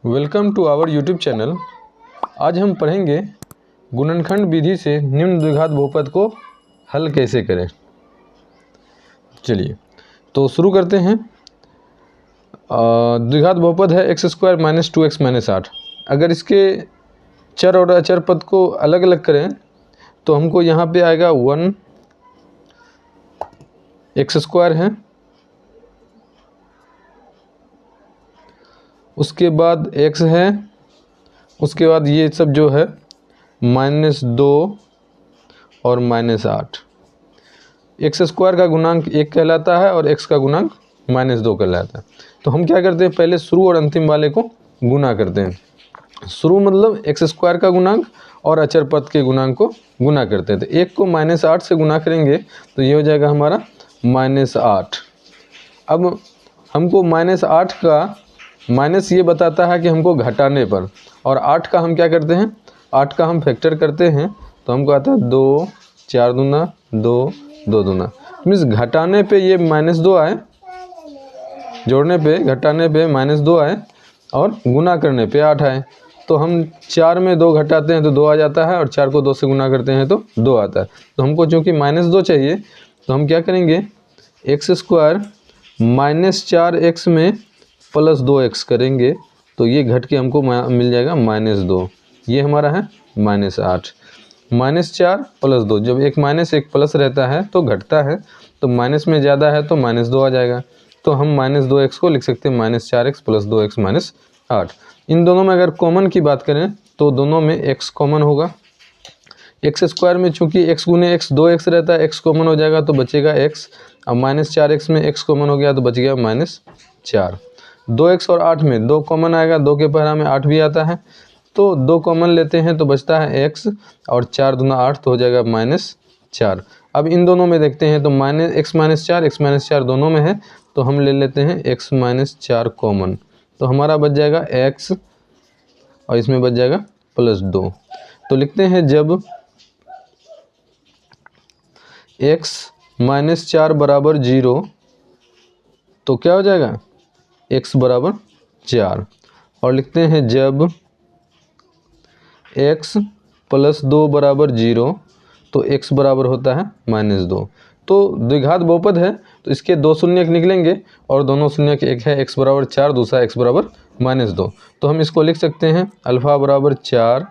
Welcome to our YouTube channel. आज हम पढ़ेंगे गुणनखंड विधि से निम्न द्विघात बहुपद को हल कैसे करें। चलिए तो शुरू करते हैं। द्विघात बहुपद है x² - 2x - 8। अगर इसके चर और अचर पद को अलग अलग करें तो हमको यहाँ पे आएगा 1 x² है, उसके बाद x है, उसके बाद ये सब जो है -2 और -8। x² का गुणांक 1 कहलाता है और x का गुणांक -2 कहलाता है। तो हम क्या करते हैं, पहले शुरू और अंतिम वाले को गुना करते हैं। शुरू मतलब x² का गुणांक और अचर पद के गुणांक को गुना करते हैं। तो 1 को -8 से गुना करेंगे तो ये हो जाएगा हमारा -8। अब हमको -8 का माइनस ये बताता है कि हमको घटाने पर, और 8 का हम क्या करते हैं, 8 का हम फैक्टर करते हैं तो हमको आता है 2 4 दूना 2 2 दूना। मीन्स घटाने पे ये -2 आए, जोड़ने पे घटाने पे -2 आए और गुना करने पे 8 आए। तो हम 4 में 2 घटाते हैं तो 2 आ जाता है और 4 को 2 से गुना करते हैं तो 2 आता है। तो हमको चूँकि -2 चाहिए तो हम क्या करेंगे, x² -4x में +2x करेंगे तो ये घट के हमको मिल जाएगा -2। ये हमारा है -8। -4 + 2, जब एक माइनस एक प्लस रहता है तो घटता है, तो माइनस में ज़्यादा है तो -2 आ जाएगा। तो हम -2x को लिख सकते हैं -4x + 2x - 8। इन दोनों में अगर कॉमन की बात करें तो दोनों में x कॉमन होगा। x² में चूँकि x गुने x 2x रहता है, x कॉमन हो जाएगा तो बचेगा x। अब -4x में x कॉमन हो गया तो बच गया -4। 2x और 8 में 2 कॉमन आएगा, 2 के पहरा में 8 भी आता है तो 2 कॉमन लेते हैं तो बचता है x, और 4 दूना 8 तो हो जाएगा -4। अब इन दोनों में देखते हैं तो x -4 दोनों में है तो हम ले लेते हैं x -4 कॉमन, तो हमारा बच जाएगा x और इसमें बच जाएगा +2। तो लिखते हैं जब x -4 = 0 तो क्या हो जाएगा, x = 4। और लिखते हैं जब x + 2 = 0 तो x बराबर होता है -2। तो द्विघात बहुपद है तो इसके 2 शून्यक निकलेंगे और दोनों शून्यक एक है x = 4, दूसरा x = -2। तो हम इसको लिख सकते हैं अल्फ़ा = 4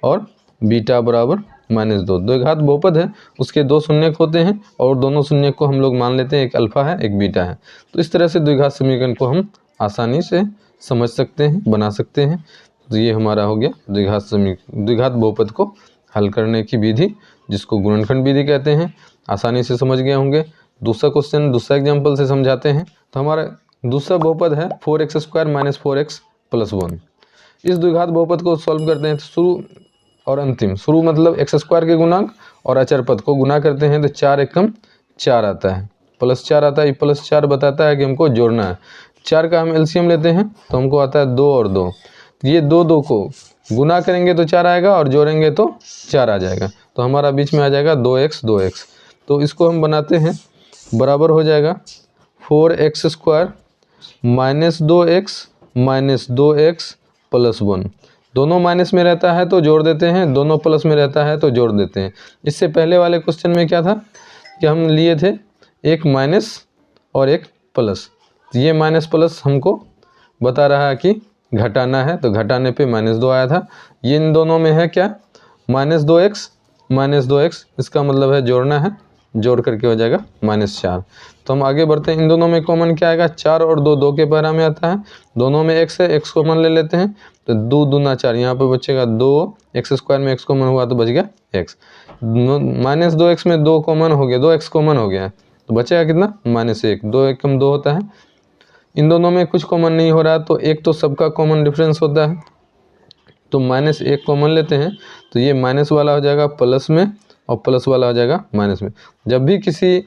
और बीटा = -2। द्विघात बहुपद है, उसके 2 शून्यक होते हैं और दोनों शून्यक को हम लोग मान लेते हैं, एक अल्फ़ा है एक बीटा है। तो इस तरह से द्विघात समीकरण को हम आसानी से समझ सकते हैं, बना सकते हैं। तो ये हमारा हो गया द्विघात बहुपद को हल करने की विधि, जिसको गुणनखंड विधि कहते हैं। आसानी से समझ गए होंगे। दूसरा क्वेश्चन दूसरा एग्जाम्पल से समझाते हैं। तो हमारा दूसरा बहुपद है 4x² - 4x + 1। इस द्विघात बहुपद को सॉल्व करते हैं तो शुरू और अंतिम, शुरू मतलब x² के गुणांक और अचर पद को गुना करते हैं तो 4 एकम 4 आता है, +4 आता है। +4 बताता है कि हमको जोड़ना है। 4 का हम एलसीएम लेते हैं तो हमको आता है 2 और 2। ये 2 को गुना करेंगे तो 4 आएगा और जोड़ेंगे तो 4 आ जाएगा। तो हमारा बीच में आ जाएगा 2x 2x। तो इसको हम बनाते हैं, बराबर हो जाएगा 4x² -2x 2x + 1। दोनों माइनस में रहता है तो जोड़ देते हैं, दोनों प्लस में रहता है तो जोड़ देते हैं। इससे पहले वाले क्वेश्चन में क्या था कि हम लिए थे एक माइनस और एक प्लस। ये माइनस प्लस हमको बता रहा है कि घटाना है, तो घटाने पे -2 आया था। ये इन दोनों में है क्या, -2x, इसका मतलब है जोड़ना है, जोड़ करके हो जाएगा -4। तो हम आगे बढ़ते हैं। इन दोनों में कॉमन क्या आएगा, 4 और 2 2 के पहरा में आता है, दोनों में x है, x कॉमन ले लेते हैं तो 2 दूना 4, यहाँ पे बचेगा 2, x² में x कॉमन हुआ तो बच गया x। -2x में 2 कॉमन हो गया, 2x कॉमन हो गया तो बचेगा कितना, -1। 2 एकम 2 होता है। इन दोनों में कुछ कॉमन नहीं हो रहा तो एक तो सबका कॉमन डिफरेंस होता है, तो -1 कॉमन लेते हैं तो ये माइनस वाला हो जाएगा प्लस में और प्लस वाला हो जाएगा माइनस में। जब भी किसी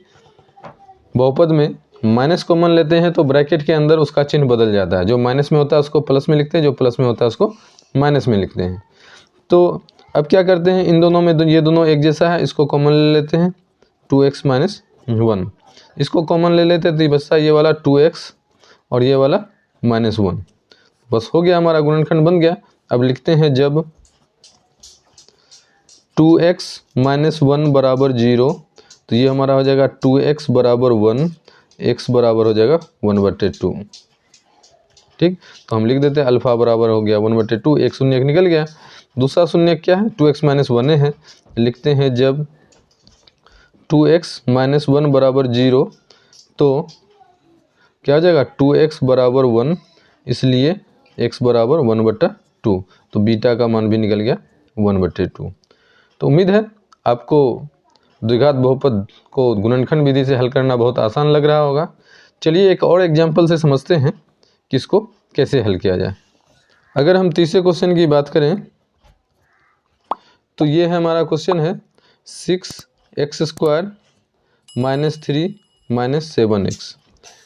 बहुपद में माइनस कॉमन लेते हैं तो ब्रैकेट के अंदर उसका चिन्ह बदल जाता है। जो माइनस में होता है उसको प्लस में लिखते हैं, जो प्लस में होता है उसको माइनस में लिखते हैं। तो अब क्या करते हैं, इन दोनों में ये दोनों एक जैसा है, इसको कॉमन ले लेते हैं 2x - 1। इसको कॉमन ले लेते हैं तो ये बचता है ये वाला 2x और ये वाला -1। बस हो गया, हमारा गुणनखंड बन गया। अब लिखते हैं जब 2x माइनस 1 बराबर 0, तो ये हमारा हो जाएगा 2x बराबर 1, x बराबर हो जाएगा 1/2। ठीक, तो हम लिख देते हैं अल्फ़ा बराबर हो गया 1/2, एक शून्य एक निकल गया। दूसरा शून्य क्या है, 2x माइनस 1 है। लिखते हैं जब 2x माइनस 1 बराबर 0, तो क्या हो जाएगा 2x बराबर 1, इसलिए x बराबर 1/2, तो बीटा का मान भी निकल गया 1/2। तो उम्मीद है आपको द्विघात बहुपद को गुणनखंड विधि से हल करना बहुत आसान लग रहा होगा। चलिए एक और एग्जाम्पल से समझते हैं कि इसको कैसे हल किया जाए। अगर हम तीसरे क्वेश्चन की बात करें तो ये है हमारा क्वेश्चन है 6x² माइनस 3 माइनस 7x।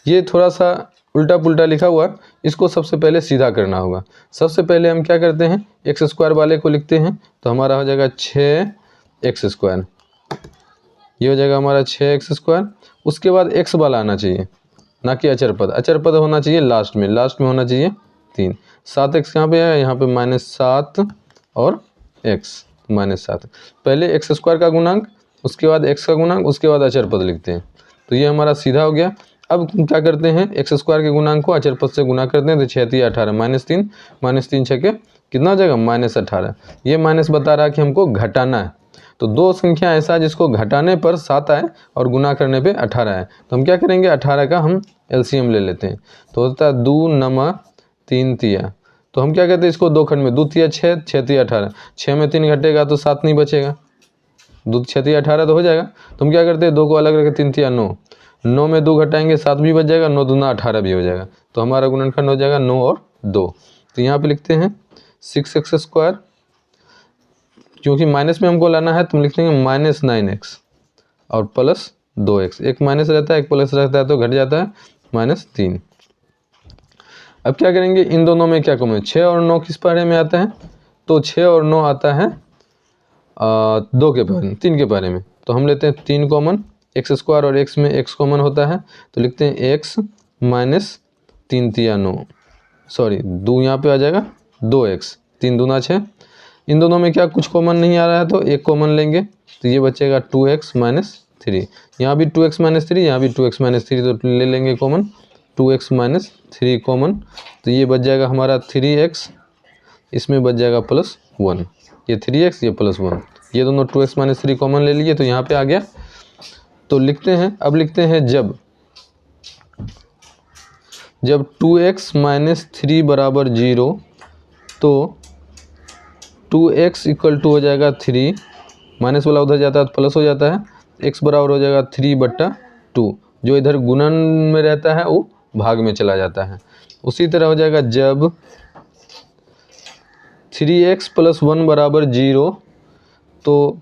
ये थोड़ा सा उल्टा पुल्टा लिखा हुआ, इसको सबसे पहले सीधा करना होगा। सबसे पहले हम क्या करते हैं, x² वाले को लिखते हैं, तो हमारा हो जाएगा 6x²। ये हो जाएगा हमारा 6x²। उसके बाद x वाला आना चाहिए, ना कि अचर पद। अचर पद होना चाहिए लास्ट में होना चाहिए 3। 7x कहाँ पे है, यहाँ पे -7 और x -7। पहले x² का गुणांक, उसके बाद x का गुणांक, उसके बाद अचर पद लिखते हैं। तो ये हमारा सीधा हो गया। अब क्या करते हैं, x² के गुणांक को अचर पद से गुना करते हैं, तो 6 3 18 -3 -3 6 के कितना हो जाएगा -18। ये माइनस बता रहा है कि हमको घटाना है। तो दो संख्या ऐसा जिसको घटाने पर 7 आए और गुना करने पे 18 आए, तो हम क्या करेंगे, 18 का हम एलसीएम ले लेते हैं। तो होता है 2 9 3 तिया। तो हम क्या कहते हैं इसको दो खंड में, 2 तिया 6 6 तिया 18। 6 में 3 घटेगा तो 7 नहीं बचेगा, 2 6 तिया 18 तो हो जाएगा। तो हम क्या करते हैं, 2 को अलग रखें, 3 तिया 9, 9 में 2 घटाएंगे 7 भी बच जाएगा, 9 दूना 18 भी हो जाएगा। तो हमारा गुणनखंड हो जाएगा 9 और 2। तो यहाँ पे लिखते हैं 6x², क्योंकि माइनस में हमको लाना है तो हम लिख देंगे -9x और प्लस 2x। एक माइनस रहता है एक प्लस रहता है तो घट जाता है -3। अब क्या करेंगे, इन दोनों में क्या कॉमन है, 6 और 9 किस पारे में आता है, तो 6 और 9 आता है 2 के पारे में, 3 के पारे में। तो हम लेते हैं 3 कॉमन, x² और x में x कॉमन होता है, तो लिखते हैं x माइनस 3 तिया 9, सॉरी 2 यहाँ पे आ जाएगा 2x, 3 दूना 6। इन दोनों में क्या कुछ कॉमन नहीं आ रहा है तो एक कॉमन लेंगे, तो ये बचेगा 2x माइनस 3। यहाँ भी 2x माइनस 3, यहाँ भी 2x माइनस 3, तो ले लेंगे कॉमन 2x माइनस 3 कॉमन। तो ये बच जाएगा हमारा 3x, इसमें बच जाएगा +1। ये 3x, ये +1, ये दोनों 2x माइनस 3 कॉमन ले लिए, तो यहाँ पे आ गया। तो लिखते हैं, अब लिखते हैं जब 2x माइनस 3 बराबर 0, तो 2x इक्वल टू हो जाएगा 3, माइनस वाला उधर जाता है तो प्लस हो जाता है, x बराबर हो जाएगा 3/2। जो इधर गुणन में रहता है वो भाग में चला जाता है। उसी तरह हो जाएगा जब 3x + 1 बराबर 0, तो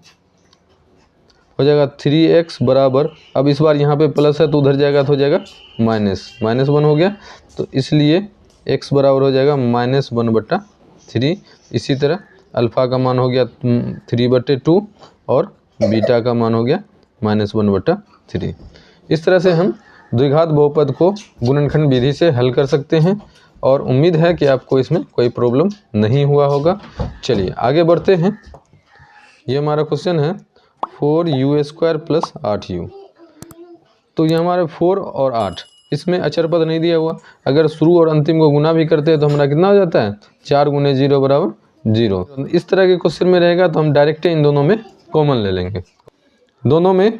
हो जाएगा 3x बराबर, अब इस बार यहाँ पे प्लस है तो उधर जाएगा तो हो जाएगा -1 हो गया, तो इसलिए x बराबर हो जाएगा -1/3। इसी तरह अल्फ़ा का मान हो गया 3/2 और बीटा का मान हो गया -1/3। इस तरह से हम द्विघात बहुपद को गुणनखंड विधि से हल कर सकते हैं, और उम्मीद है कि आपको इसमें कोई प्रॉब्लम नहीं हुआ होगा। चलिए आगे बढ़ते हैं। ये हमारा क्वेश्चन है 4u² + 8u। तो ये हमारे 4 और 8, इसमें अचर पद नहीं दिया हुआ। अगर शुरू और अंतिम को गुना भी करते हैं तो हमारा कितना हो जाता है, 4 × 0 = 0। इस तरह के क्वेश्चन में रहेगा तो हम डायरेक्ट इन दोनों में कॉमन ले लेंगे। दोनों में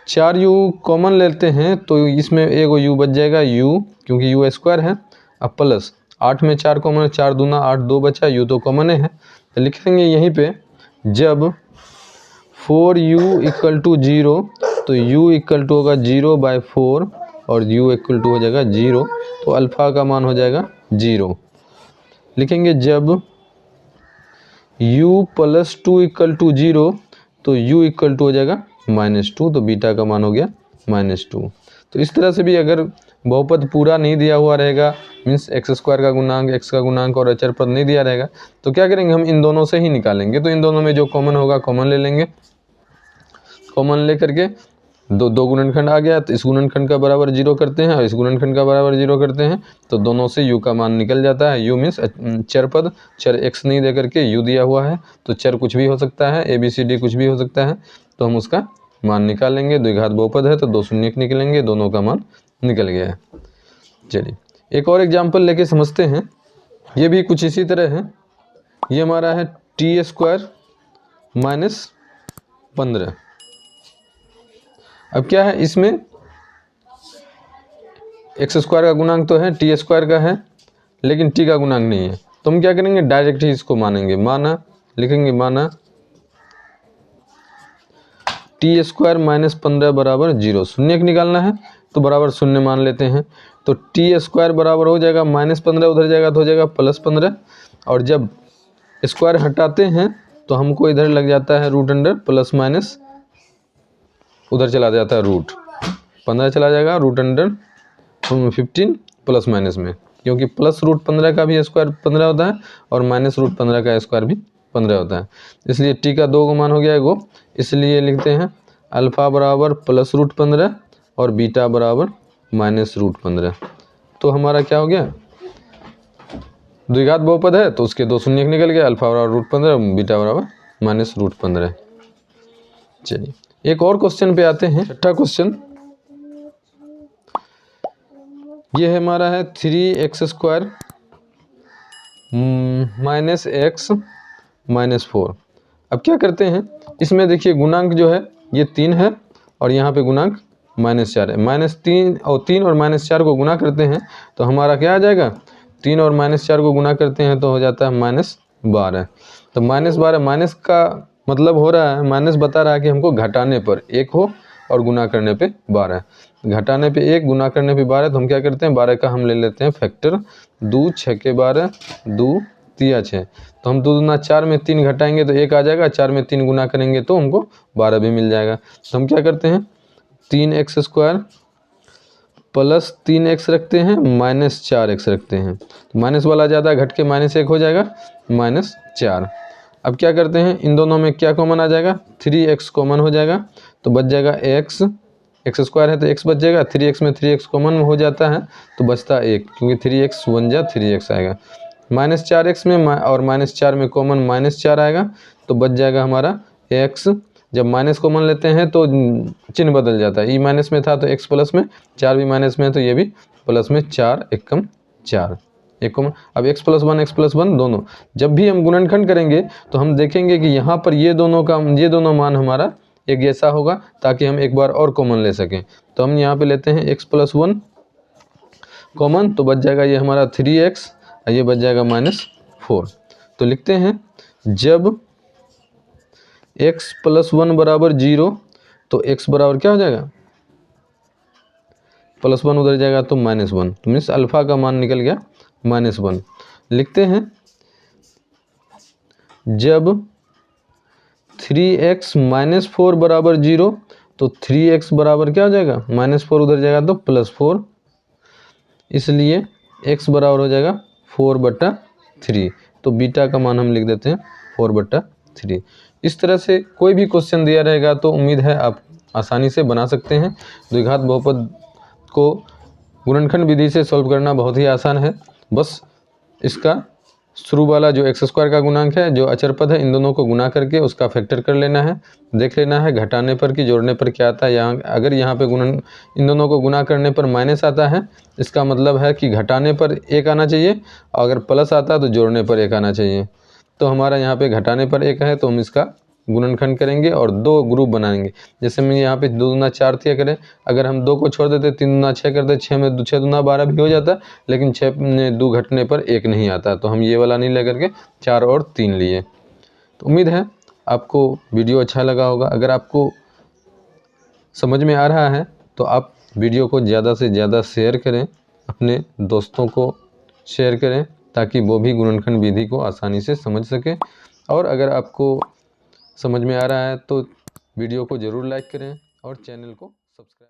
4u कॉमन लेते हैं तो इसमें एगो u बच जाएगा, u क्योंकि u² है। अब प्लस 8 में 4 कॉमन है, 4 दूना 8, 2 बचा, u तो कॉमन है। तो लिखेंगे यहीं पे जब 4u = 0, तो u = होगा 0/4 और u = हो जाएगा 0, तो अल्फ़ा का मान हो जाएगा 0। लिखेंगे जब u + 2 = 0, तो u = हो जाएगा -2, तो बीटा का मान हो गया -2। तो इस तरह से भी अगर बहुपद पूरा नहीं दिया हुआ रहेगा, मीन्स x² का गुणांक, x का गुणांक और अचर पद नहीं दिया रहेगा, तो क्या करेंगे, हम इन दोनों से ही निकालेंगे। तो इन दोनों में जो कॉमन होगा कॉमन ले लेंगे, कॉमन ले करके दो गुणनखंड आ गया, तो इस गुणनखंड का बराबर 0 करते हैं और इस गुणनखंड का बराबर 0 करते हैं, तो दोनों से u का मान निकल जाता है। u मीन्स चर पद, चर x नहीं दे करके u दिया हुआ है, तो चर कुछ भी हो सकता है, ABCD कुछ भी हो सकता है, तो हम उसका मान निकालेंगे। द्विघात बहुपद है तो दो शून्य निकलेंगे, दोनों का मान निकल गया है। चलिए एक और एग्जाम्पल लेके समझते हैं। ये भी कुछ इसी तरह है। ये हमारा है t² माइनस 15। अब क्या है, इसमें x² का गुणांक तो है, t² का है, लेकिन t का गुणांक नहीं है, तो हम क्या करेंगे, डायरेक्ट ही इसको मानेंगे। माना लिखेंगे, माना t² माइनस 15 बराबर 0। शून्य निकालना है तो बराबर शून्य मान लेते हैं, तो t² बराबर हो जाएगा -15, उधर जाएगा तो हो जाएगा +15, और जब स्क्वायर हटाते हैं तो हमको इधर लग जाता है रूट अंडर प्लस माइनस, उधर चला जाता है रूट 15 चला जाएगा, रूट अंडर 15 प्लस माइनस में, क्योंकि प्लस रूट 15 का भी स्क्वायर 15 होता है और माइनस रूट 15 का स्क्वायर भी 15 होता है। इसलिए टी का 2 मान हो गया है गो, इसलिए लिखते हैं अल्फ़ा बराबर प्लस रूट 15 और बीटा बराबर माइनस रूट 15। तो हमारा क्या हो गया, द्विघात बहुपद है तो उसके दो शून्य निकल गया, अल्फ़ा बराबर रूट 15, बीटा बराबर माइनस रूट 15। चलिए एक और क्वेश्चन पे आते हैं, छठा क्वेश्चन। ये है हमारा है 3x² माइनस x माइनस 4। अब क्या करते हैं, इसमें देखिए गुणांक जो है ये 3 है और यहाँ पे गुणांक -4 है। -3 और 3 और -4 को गुना करते हैं तो हमारा क्या आ जाएगा, 3 और -4 को गुना करते हैं तो हो जाता है -12। तो -12 माइनस का मतलब हो रहा है, माइनस बता रहा है कि हमको घटाने पर 1 हो और गुना करने पे 12। घटाने पे 1, गुना करने पे 12, तो हम क्या करते हैं 12 का हम ले लेते हैं फैक्टर, 2 6 के 12, 2 3 6, तो हम 2 दूना 4 में 3 घटाएंगे तो 1 आ जाएगा, 4 में 3 गुना करेंगे तो हमको 12 भी मिल जाएगा। तो हम क्या करते हैं 3x² प्लस 3x रखते हैं माइनस 4x रखते हैं, तो माइनस वाला ज़्यादा घट के -1 हो जाएगा, -4। अब क्या करते हैं, इन दोनों में क्या कॉमन आ जाएगा, 3x कॉमन हो जाएगा, तो बच जाएगा x² है तो x बच जाएगा, 3x में 3x कॉमन हो जाता है तो बचता 1, क्योंकि 3x 1 जा 3x आएगा। -4x में और -4 में कॉमन -4 आएगा, तो बच जाएगा हमारा x। जब माइनस कॉमन लेते हैं तो चिन्ह बदल जाता है, ई माइनस में था तो x प्लस में, 4 भी माइनस में है तो ये भी प्लस में, 4 एकम 4, एक कॉमन। अब x प्लस वन दोनों जब भी हम गुणनखंड करेंगे तो हम देखेंगे कि यहाँ पर ये दोनों मान हमारा एक जैसा होगा, ताकि हम एक बार और कॉमन ले सकें। तो हम यहाँ पे लेते हैं x प्लस 1 कॉमन, तो बच जाएगा ये हमारा 3x और ये बच जाएगा -4। तो लिखते हैं जब x प्लस 1 बराबर 0 तो x बराबर क्या हो जाएगा, प्लस 1 उधर जाएगा तो -1, तो मीन्स अल्फ़ा का मान निकल गया -1। लिखते हैं जब 3x माइनस 4 बराबर 0 तो 3x बराबर क्या हो जाएगा, -4 उधर जाएगा तो +4, इसलिए x बराबर हो जाएगा 4/3। तो बीटा का मान हम लिख देते हैं 4/3। इस तरह से कोई भी क्वेश्चन दिया रहेगा तो उम्मीद है आप आसानी से बना सकते हैं। द्विघात बहुपद को गुणनखंड विधि से सॉल्व करना बहुत ही आसान है, बस इसका शुरू वाला जो x² का गुणांक है, जो अचर पद है, इन दोनों को गुना करके उसका फैक्टर कर लेना है, देख लेना है घटाने पर कि जोड़ने पर क्या आता है। यहाँ अगर यहाँ पे इन दोनों को गुना करने पर माइनस आता है, इसका मतलब है कि घटाने पर 1 आना चाहिए, और अगर प्लस आता है तो जोड़ने पर 1 आना चाहिए। तो हमारा यहाँ पे घटाने पर 1 है तो हम इसका गुणनखंड करेंगे और 2 ग्रुप बनाएंगे। जैसे मैं यहाँ पे 2 दूना 4 दिया करें, अगर हम 2 को छोड़ देते 3 दूना 6 करते, 6 में 6 दूना 12 भी हो जाता, लेकिन 6 में 2 घटने पर 1 नहीं आता, तो हम ये वाला नहीं लेकर के 4 और 3 लिए। तो उम्मीद है आपको वीडियो अच्छा लगा होगा। अगर आपको समझ में आ रहा है तो आप वीडियो को ज़्यादा से ज़्यादा शेयर करें, अपने दोस्तों को शेयर करें, ताकि वो भी गुणनखंड विधि को आसानी से समझ सकें। और अगर आपको समझ में आ रहा है तो वीडियो को ज़रूर लाइक करें और चैनल को सब्सक्राइब